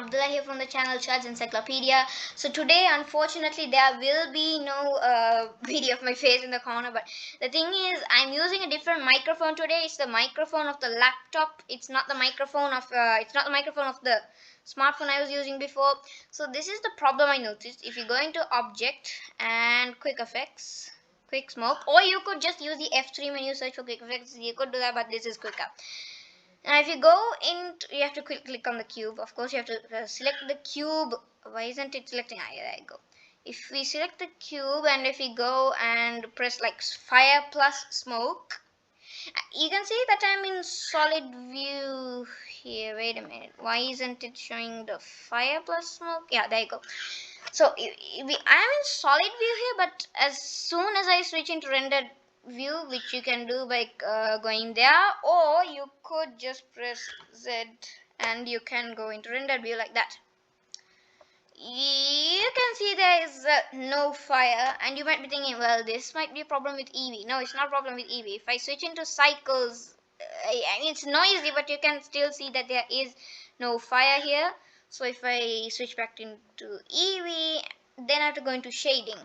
Abdullah here from the channel Chad's Encyclopedia. So today, unfortunately, there will be no video of my face in the corner. But the thing is, I'm using a different microphone today. It's the microphone of the laptop. It's not the microphone of the smartphone I was using before. So this is the problem I noticed. If you go into Object and Quick Effects, Quick Smoke, or you could just use the F3 menu, search for Quick Effects. You could do that, but this is quicker. Now if you go in, you have to click on the cube. Of course, you have to select the cube. Why isn't it selecting? Ah, there you go. If we select the cube and if we go and press like fire plus smoke, you can see that I'm in solid view here. Wait a minute. Why isn't it showing the fire plus smoke? Yeah, there you go. So I'm in solid view here, but as soon as I switch into rendered view, which you can do by going there, or you could just press Z and you can go into rendered view like that. You can see there is no fire, and you might be thinking, well, this might be a problem with Eevee. No, it's not a problem with Eevee. If I switch into cycles, I mean, it's noisy, but you can still see that there is no fire here. So if I switch back into Eevee, then I have to go into shading.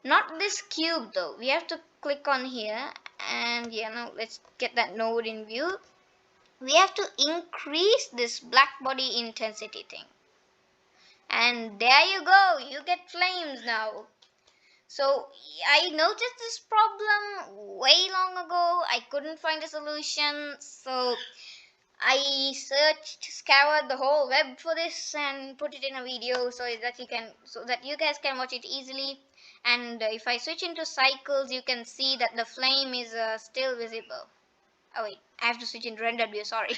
Not this cube though. We have to click on here, and yeah, now let's get that node in view. We have to increase this black body intensity thing. And there you go, you get flames now. So I noticed this problem way long ago. I couldn't find a solution, so I scoured the whole web for this and put it in a video so that you guys can watch it easily. And if I switch into cycles, you can see that the flame is still visible. Oh wait, I have to switch into rendered view, sorry.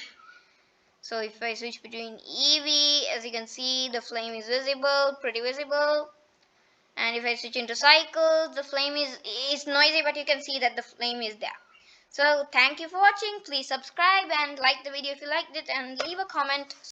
So if I switch between Eevee, as you can see, the flame is visible, pretty visible. And if I switch into cycles, the flame is noisy, but you can see that the flame is there. So thank you for watching. Please subscribe and like the video if you liked it, and leave a comment.